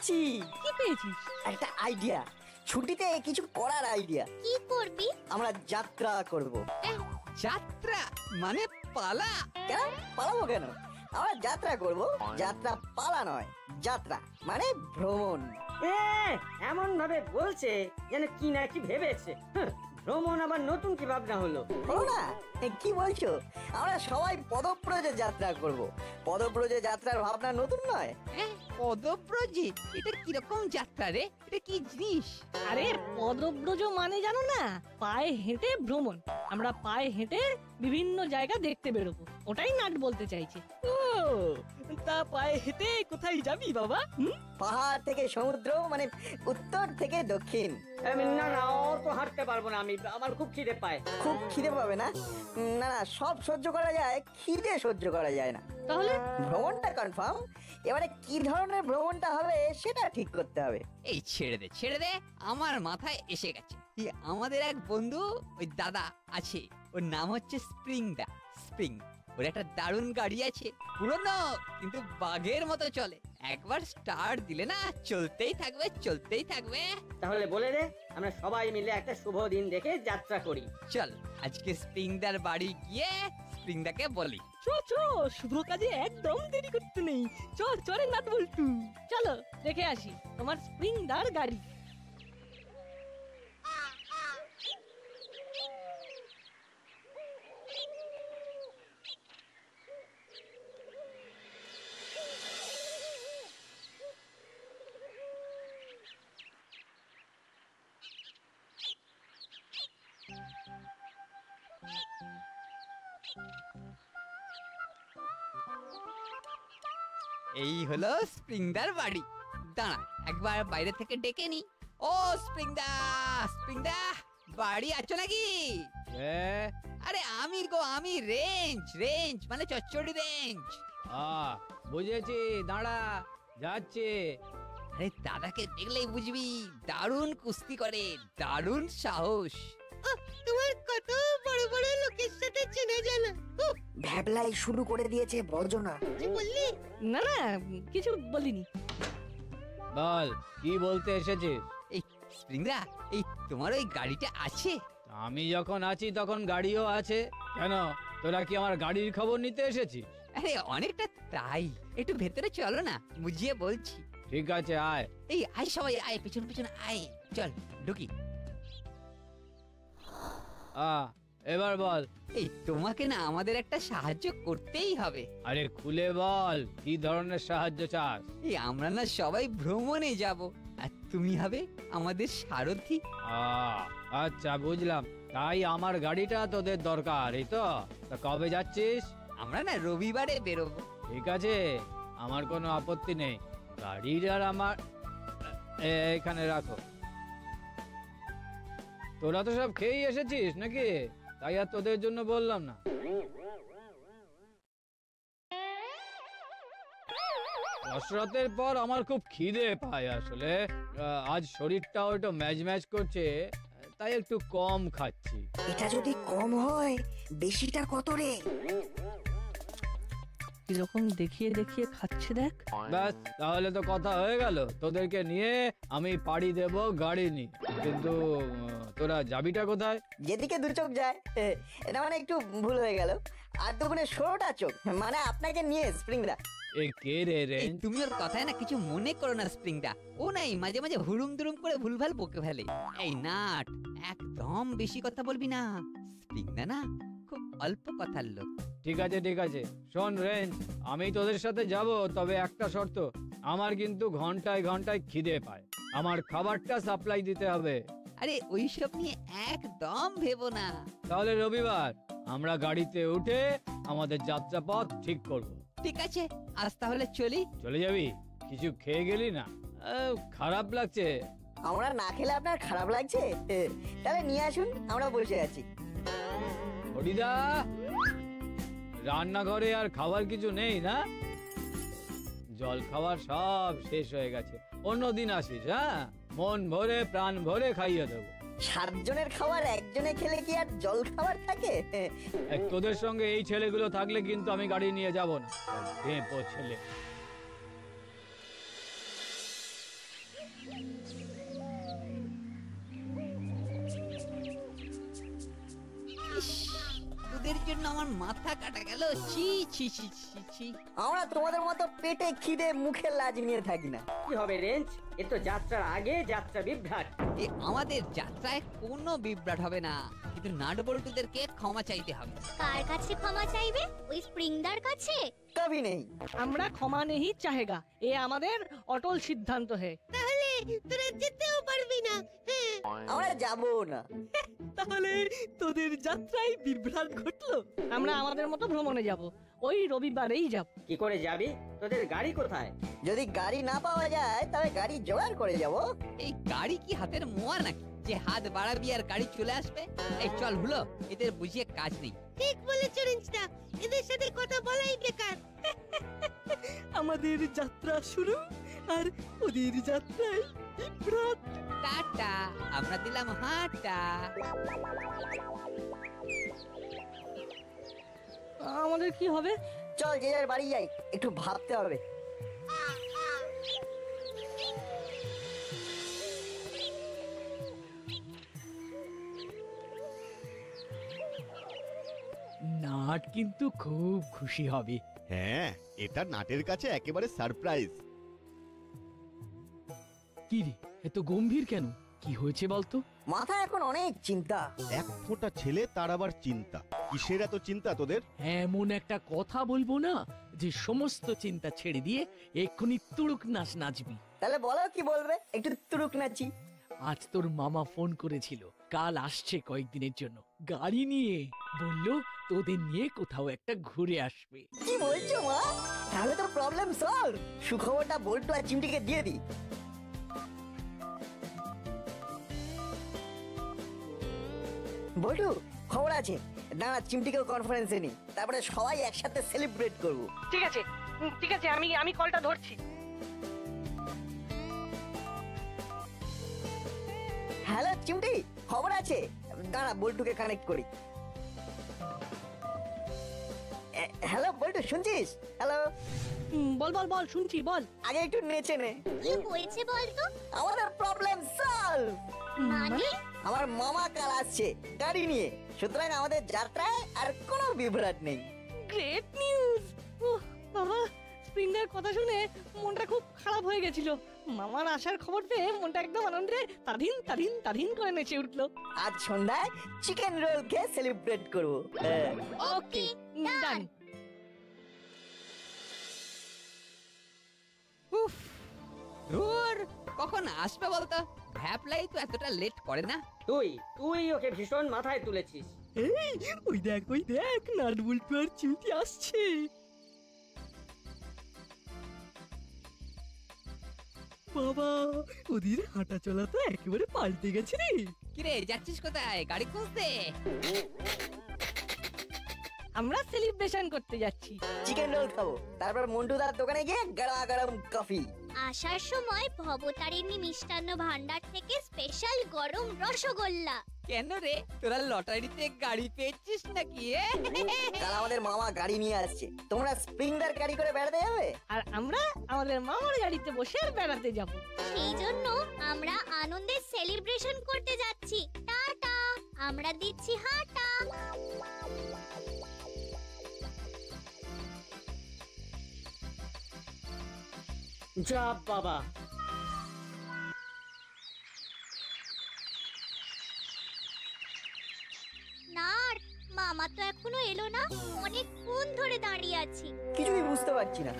পেয়েছি। কি পেয়েছিস? একটা আইডিয়া, ছুটিতে কিছু করার আইডিয়া। কি করবি? আমরা যাত্রা করব। যাত্রা মানে পালা? কেন পালাবো কেন? আমরা যাত্রা করব। যাত্রা পালা নয়, যাত্রা মানে ভ্রমণ। এমন ভাবে বলছে যেন কি না কি ভেবেছে। ভ্রমণ আবার নতুন কি ভাবনা হলো? হলো না? কি বলছো? আমরা সবাই পদব্রজে যাত্রা করব। পদব্রজে যাত্রার ভাবনা নতুন নয়। পদব্রজে? এটা কিরকম যাত্রা রে? এটা কি জিনিস? আরে পদব্রজ মানে জানো না? পায়ে হেঁটে ভ্রমণ। আমরা পায়ে হেঁটে বিভিন্ন জায়গা দেখতে বেরোবো, ওটাই নাট বলতে চাইছে। ও তা পায়ে হেঁটে কোথায় যাবি বাবা? পাহাড় থেকে সমুদ্র, মানে উত্তর থেকে দক্ষিণ। না না, অত হাঁটতে পারবো না আমি, আমার খুব খিদে পায়। খুব খিদে পাবে না? না না, সব সহ্য করা যায়, খিদে সহ্য করা যায় না। তাহলে ভ্রমণটা কনফার্ম, এবারে কি ধরনের ভ্রমণটা হবে সেটা ঠিক করতে হবে। এই ছেড়ে দে, আমার মাথায় এসে গেছে। আমাদের এক বন্ধু, ওই দাদা আছে, ওর নাম হচ্ছে স্প্রিং। ওর একটা দারুণ গাড়ি আছে, পুরনো কিন্তু বাঘের মতো চলে। একবার স্টার্ট দিলে না চলতেই থাকবে। তাহলে বলে দে, আমরা সবাই মিলে একটা শুভ দিন দেখে যাত্রা করি। চল আজকে স্প্রিংদার বাড়ি গিয়ে স্প্রিংদাকে বলি। চ শুভ কাজে একদম দেরি করতে নেই। চরে নাট বল্টু, চলো দেখে আসি তোমার স্প্রিংদার গাড়ি। এই হলো স্প্রিংদার বাড়ি। দাঁড়া, একবার বাইরে থেকে ডেকে নি। ও স্প্রিংদা বাড়ি আছো নাকি? আরে আমি রেঞ্জ মানে চচ্চড়ি রেঞ্জ। বুঝেছি, দাঁড়া যাচ্ছে। আরে দাদাকে দেখলেই বুঝবি, দারুণ কুস্তি করে, দারুণ সাহস। তোমার কত বড় বড় লোকের সাথে চেনা জানা। ভ্যাবলাই শুরু করে দিয়েছে বর্জনা। কি বললি? না কিছু বলিনি। বল, কি বলতে এসেছিস? এই স্প্রিংদা, এই তোমার ওই গাড়িটা আছে? আমি যখন আছি তখন গাড়িও আছে। কেন, তোরা কি আমার গাড়ির খবর নিতে এসেছিস? আরে অনেকটা তাই। একটু ভেতরে চলো না, বুঝিয়ে বলছি। ঠিক আছে, আয়। এই আয় সবাই আয়, পিছন আয়, চল ঢুকি। এবার বল। এই তোমাকে না আমাদের একটা সাহায্য করতেই হবে। আরে খুলে বল, কি ধরনের সাহায্য চাস? এই আমরা না সবাই ভ্রমণে যাব, আর তুমি হবে আমাদের সারথি। আচ্ছা বুঝলাম, তাই আমার গাড়িটা তোদের দরকার, এই তো? তা কবে যাচ্ছিস? আমরা না রবিবারে বেরোবো। ঠিক আছে, আমার কোনো আপত্তি নেই। গাড়ির আর আমার এখানে রাখো। তোরা তো সব খেয়েই এসেছিস নাকি? তাই আর তোদের জন্য বললাম না। কসরতের পর আমার খুব খিদে পায় আসলে। আজ শরীরটাও একটু ম্যাজ করছে, তাই একটু কম খাচ্ছি। এটা যদি কম হয়, বেশিটা কত রে? কিরকম দেখিয়ে খাচ্ছে দেখ। ব্যাস, তাহলে তো কথা হয়ে গেল। তোদেরকে নিয়ে আমি পাড়ি দেব গাড়ি নিয়ে। কিন্তু তোরা যাবিটা কোথায়? যেদিকে দু চোখ যায়। এটা মানে একটু ভুল হয়ে গেল। আর দুগুণে 16টা চোখ, মানে আপনাকে নিয়ে স্প্রিংদা। এ কে রে? তুমি ওর কথায় না কিছু মনে করো না স্প্রিংদা। ও নাই মাঝে মাঝে হুড়ুম দুরুম করে ভুলভাল বকে ফেলে। এই নাট, একদম বেশি কথা বলবি না। স্প্রিংদা না খুব অল্প কথার লোক। ঠিক আছে, শোন রেঞ্জ, আমি তোদের সাথে যাব, তবে একটা শর্ত। আমার কিন্তু ঘন্টায় খিদে পায়। আমার খাবারটা সাপ্লাই দিতে হবে। আরে ওইসব নিয়ে একদম ভেবো না। তাহলে রবিবার আমরা গাড়িতে উঠে আমাদের যাত্রাপথ ঠিক করব। ঠিক আছে, আজ তাহলে চলি। চলে যাবি? কিছু খেয়ে গেলি না? খারাপ লাগছে। আমরা না খেলে আপনার খারাপ লাগছে? তাহলে নিয়ে আসুন, আমরা বসে আছি। হরিদা, রান্নাঘরে আর খাবার কিছু নেই না? জল খাবার সব শেষ হয়ে গেছে। অন্যদিন আসিস, হ্যাঁ? মন ভরে প্রাণ ভরে খাইয়ে দেবো। 7 জনের খাবার একজনে খেলে কি আর জল খাবার থাকে? তোদের সঙ্গে এই ছেলেগুলো থাকলে কিন্তু আমি গাড়ি নিয়ে যাব না। ছেলে ইস, তোদের জন্য আমার মাথা কাটা গেল। ছি ছি ছি ছি ছি। আমরা তোমাদের মতো পেটে খিদে মুখে লাজ নিয়ে থাকি না। কি হবে রেঞ্জ? এ তো যাত্রার আগে যাত্রা বিভ্রাট। এ আমাদের যাত্রায় কোনো বিভ্রাট হবে না, কিন্তু নাট বল্টুদেরকে ক্ষমা চাইতে হবে। কার কাছে ক্ষমা চাইবে? ওই স্প্রিংদার কাছে? কবি নেই। আমরা ক্ষমা নেহি চাহেগা, এ আমাদের অটল সিদ্ধান্ত হে। তাহলে তোরা যেতেও পারবি না। হ্যাঁ, আমরা যাবো না। তাহলে তোদের যাত্রায় বিভ্রাট ঘটলো। আমরা আমাদের মতো ভ্রমণে যাব, ওই রবিবারেই যাব। কি করে যাবি? তোদের গাড়ি কোথায়? যদি গাড়ি না পাওয়া যায় তবে গাড়ি জোগাড় করে যাব। এই গাড়ি কি হাতের মোয়া নাকি যে হাত বাড়াবি আর গাড়ি চলে আসবে? এই চল হলো, এদের বুঝিয়ে কাজ নেই। ঠিক বলেছ রেঞ্জটা, এদের সাথে কথা বলাই বেকার। আমাদের যাত্রা শুরু আর ওদের যাত্রায় বিভ্রাট। টাটা, আমরা দিলাম হাঁটা। আমাদের কি হবে? চল যে যার বাড়ি যাই, একটু ভাবতে হবে। নাট কিন্তু খুব খুশি হবে। হ্যাঁ, এটা নাটের কাছে একেবারে সারপ্রাইজ। কি রে, এত গম্ভীর কেন? কি হয়েছে বলতো? মাথায় এখন অনেক চিন্তা। এক ফোঁটা ছেলে, তার আবার চিন্তা। কিসের এত চিন্তা তোদের? এমন একটা কথা বলবো না যে সমস্ত চিন্তা ছেড়ে দিয়ে এক্ষুনি তুড়ুক নাচ নাচবি। তাহলে বলো কি বলবে, একটু তুরুক নাচি। আজ তোর মামা ফোন করেছিল, কাল আসছে কয়েকদিনের জন্য গাড়ি নিয়ে। বললো তোদের নিয়ে কোথাও একটা ঘুরে আসবে। কি বলছো মা? তাহলে তো প্রবলেম সলভ। সুখবরটা বল্টু আর চিমটিকে দিয়ে দিই। বল্টু, খবর আছে। দাঁড়া, চিমটিকেও কনফারেন্সে নি, তারপরে সবাই একসাথে সেলিব্রেট করব। ঠিক আছে, ঠিক আছে, আমি কলটা ধরছি। হ্যালো চিমটি, খবর আছে। দাঁড়া, বল্টুকে কানেক্ট করি। হ্যালো বল্টু, শুনছিস? হ্যালো। বল বল বল, শুনছি, বল। আগে একটু নেচে নে। কি হয়েছে বলতো? আমাদের প্রবলেম সলভ। মানে? আমার মামা কাল আসছে গাড়ি নিয়ে, সুতরাং আমাদের যাত্রায় আর কোনো বিভ্রাট নেই। Great news! বাবা, স্প্রিংয়ের কথা শুনে মনটা খুব খারাপ হয়ে গেছিল। মামার আসার খবর পেয়ে মনটা একদম আনন্দে তাধিন তাধিন তাধিন করে নেচে উঠলো। আজ সন্ধ্যায় চিকেন রোল খেয়ে সেলিব্রেট করবো। ওকে, ডান। উফ, ধুর, কখন আসবে বলতো? ভ্যাপলাই তো এতটা লেট করে না। তুই ওকে ভীষণ মাথায় তুলেছিস। এই, ওই দেখ, নাটবল্টু আর চিমটি আসছে। বাবা, ওদের হাঁটা চলা তো একেবারে পাল্টে গেছে রে। কিরে, যাচ্ছিস কোথায়? গাড়ি খুঁজতে? আমরা সেলিব্রেশন করতে যাচ্ছি। চিকেন রোল খাবো, তারপর মন্টুদার দোকানে গিয়ে গরমা গরম কফি। আসার সময় ভবতারিণী মিষ্টান্ন ভান্ডার থেকে স্পেশাল গরম রসগোল্লা। কেন রে, তোরা লটারিতে গাড়ি পেয়েছিস নাকি? কাল আমাদের মামা গাড়ি নিয়ে আসছে, তোমরা স্প্রিংদার গাড়ি করে বেড়াতে যাবে। আর আমরা আমাদের মামার গাড়িতে বসে বেড়াতে যাব। সেই জন্য আমরা আনন্দের সেলিব্রেশন করতে যাচ্ছি। টাটা, আমরা দিচ্ছি হাঁটা। যা বাবা, না, মামা তো এখনো এলো না। অনেকক্ষণ ধরে দাঁড়িয়ে আছি। কিছুই বুঝতে পারছি না।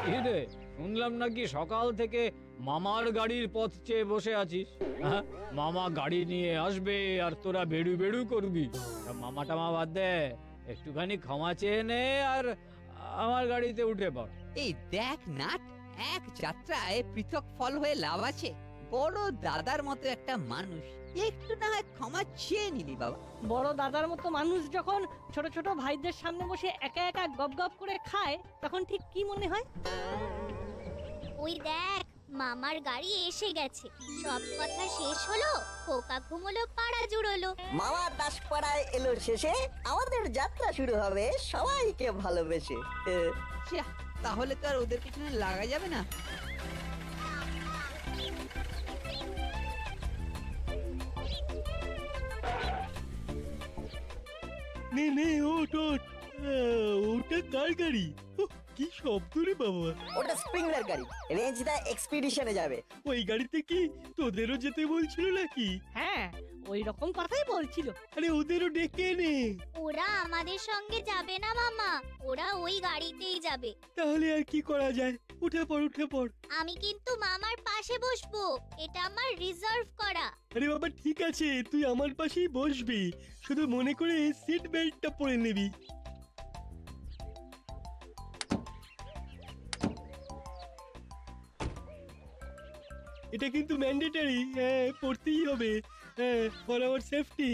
কি রে, শুনলাম নাকি সকাল থেকে মামার গাড়ির পথ চেয়ে বসে আছিস? হ্যাঁ, মামা গাড়ি নিয়ে আসবে আর তোরা বেড়ু বেড়ু করবি। তা মামা টামা বাদ দে, একটুখানি ক্ষমা চেয়ে নে আর আমার গাড়িতে উঠে পড়। এই দেখ নাট, এক যাত্রায় পৃথক ফল হয়ে লাভ আছে। বড় দাদার মতো একটা মানুষ, একটু না হয় ক্ষমা চেয়ে নিলি বাবা। বড় দাদার মতো মানুষ যখন ছোট ছোট ভাইদের সামনে বসে একা একা গপ গপ করে খায়, তখন ঠিক কি মনে হয়? ওই দেখ, মামার গাড়ি এসে গেছে। সব কথা শেষ হলো, খোকা ঘুমোলো, পাড়া জুড়োলো। মামা দাসপাড়ায় এলো শেষে, আমাদের যাত্রা শুরু হবে সবাইকে ভালোবেসে। যা, তাহলে তো আর ওদের পিছনে লাগা যাবে না। নে নে ওট ওট। ওটা কার গাড়ি? উহ, কি শব্দ রে বাবা! ওটা স্প্রিংলার গাড়ি, রেঞ্জদা এক্সপিডিশনে যাবে। ওই গাড়িতে কি তোদেরও যেতে বলছিল নাকি? হ্যাঁ, ওই রকম কথাই বলছিল। আরে ওদেরও ডেকে নে। ওরা আমাদের সঙ্গে যাবে না মামা, ওরা ওই গাড়িতেই যাবে। তাহলে আর কি করা যায়? উঠে পড় উঠে পড়। আমি কিন্তু মামার পাশে বসবো, এটা আমার রিজার্ভ করা। আরে বাবা ঠিক আছে, তুই আমার পাশেই বসবি, শুধু মনে করে সিট বেল্টটা পরে নিবি। এটা কিন্তু ম্যান্ডেটরি, হ্যাঁ পড়তেই হবে, হ্যাঁ ফর আওয়ার সেফটি।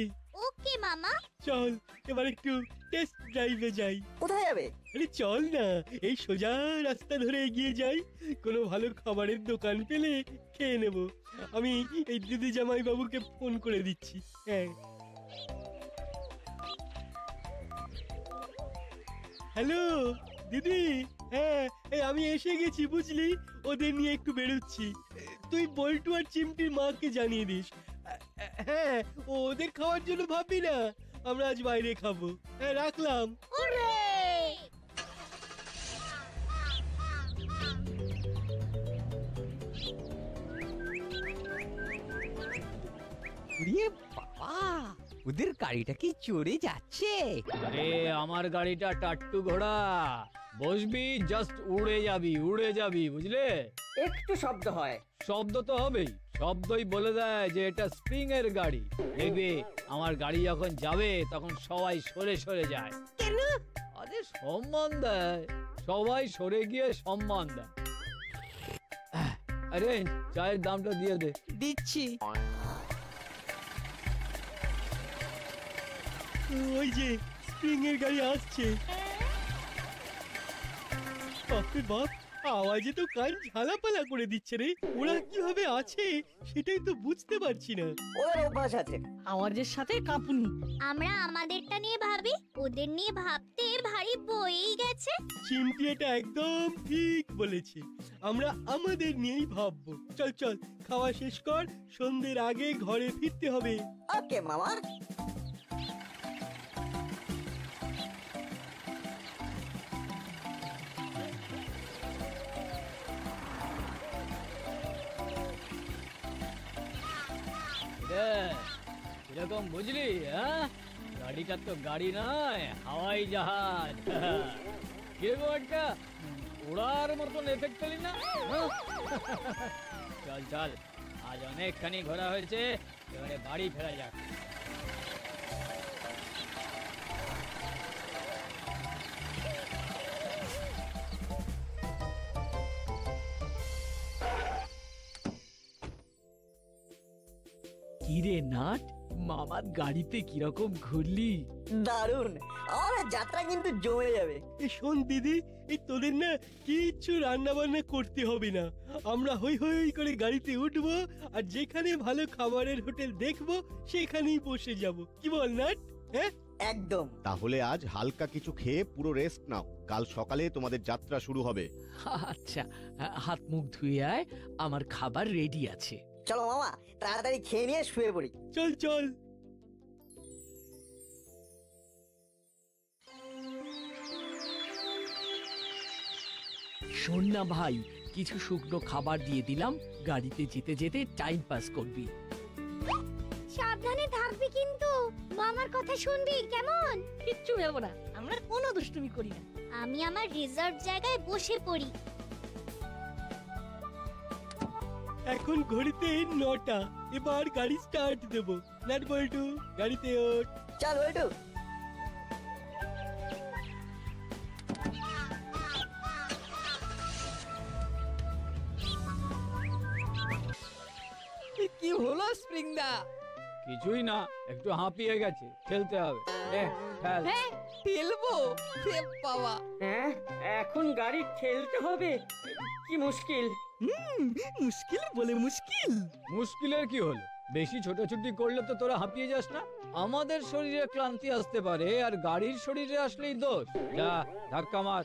ওকে মামা। চল এবার একটু টেস্ট ড্রাইভে যাই। কোথায় যাবে? আরে চল না, এই সোজা রাস্তা ধরে এগিয়ে যাই, কোনো ভালো খাবারের দোকান পেলে খেয়ে নেব। আমি এই দিদি জামাই বাবুকে ফোন করে দিচ্ছি। হ্যাঁ, হ্যালো দিদি, হ্যাঁ এই আমি এসে গেছি বুঝলি, ওদের নিয়ে একটু বেরোচ্ছি। তুই বল্টু আর চিমটির মাকে জানিয়ে দিস। হ্যাঁ, ওদের খাওয়ার জন্য ভাববি না, আমরা আজ বাইরে খাবো। হ্যাঁ রাখলাম। উড়িয়ে বাবা, ওদের গাড়িটা কি চড়ে যাচ্ছে? আরে আমার গাড়িটা টাট্টু ঘোড়া, বসবি জাস্ট উড়ে যাবি, উড়ে যাবি, বুঝলে? একটু শব্দ হয়। শব্দ তো হবেই, শব্দই বলে দেয় যে এটা স্প্রিং এর গাড়ি। দেখবে আমার গাড়ি যখন যাবে তখন সবাই সরে সরে যায়। কেন? আরে সম্মান দেয়, সবাই সরে গিয়ে সম্মান দেয়। আরে চায়ের দামটা দিয়ে দে। দিচ্ছি। ওই যে স্প্রিং এর গাড়ি আসছে। বাপরে বাপ, আওয়াজে তো কান ঝালাপালা করে দিচ্ছে রে। ওরা কিভাবে আছে সেটাই তো বুঝতে পারছি না। ওদের অভ্যাস আছে। আওয়াজের সাথে কাঁপুনি। আমরা আমাদেরটা নিয়ে ভাবি, ওদের নিয়ে ভাবতে ভারী বয়েই গেছে। চিমটি এটা একদম ঠিক বলেছে, আমরা আমাদের নিয়েই ভাববো। চল চল, খাওয়া শেষ কর, সন্ধ্যের আগে ঘরে ফিরতে হবে। ওকে মামা। এরকম বুঝলি? হ্যাঁ, গাড়িটা তো গাড়ি নয়, হাওয়াই জাহাজ। কিরকম একটা ওড়ার মতন এফেক্ট পেলি না? চল চল, আজ অনেকখানি ঘোরা হয়েছে, এবারে বাড়ি ফেরা যাক। কিরে নাট, মামার গাড়িতে কিরকম ঘুরলি? দারুন, আমাদের যাত্রা কিন্তু জমে যাবে। এই শোন দিদি, এই তোদের না কিচ্ছু রান্না বান্না করতে হবে না, আমরা হই হই করে গাড়িতে উঠবো আর যেখানে ভালো খাবারের হোটেল দেখবো সেখানেই বসে যাব। কি বল নাট? হ্যাঁ একদম। তাহলে আজ হালকা কিছু খেয়ে পুরো রেস্ট নাও, কাল সকালে তোমাদের যাত্রা শুরু হবে। আচ্ছা, হাত মুখ ধুয়ে আয়, আমার খাবার রেডি আছে। চলো মামা, তাড়াতাড়ি খেয়ে নিয়ে শুয়ে পড়ি। চল চল। শোন না ভাই, কিছু শুকনো খাবার দিয়ে দিলাম, গাড়িতে যেতে যেতে টাইম পাস করবি। সাবধানে থাকবি কিন্তু, মামার কথা শুনবি কেমন? কিচ্ছু ভেবো না, আমরা কোনো দুষ্টুমি করি না। আমি আমার রিজার্ভ জায়গায় বসে পড়ি। এখন ঘড়িতে 9টা, এবার গাড়ি স্টার্ট দেব। নাট বল্টু, গাড়িতে ওঠ। চল বল্টু। কি হলো স্প্রিং দা? কিছুই না, একটু হাঁপিয়ে গেছে, খেলতে হবে। খেল। ফেলবো? বাবা, হ্যাঁ, এখন গাড়ি ঠেলতে হবে, কি মুশকিল। মুশকিল বলে মুশকিল। মুশকিলের কি হলো? বেশি ছোটাছুটি করলে তো তোরা হাঁপিয়ে যাস না? আমাদের শরীরে ক্লান্তি আসতে পারে আর গাড়ির শরীরে আসলেই দোষ। যা ধাক্কা মার।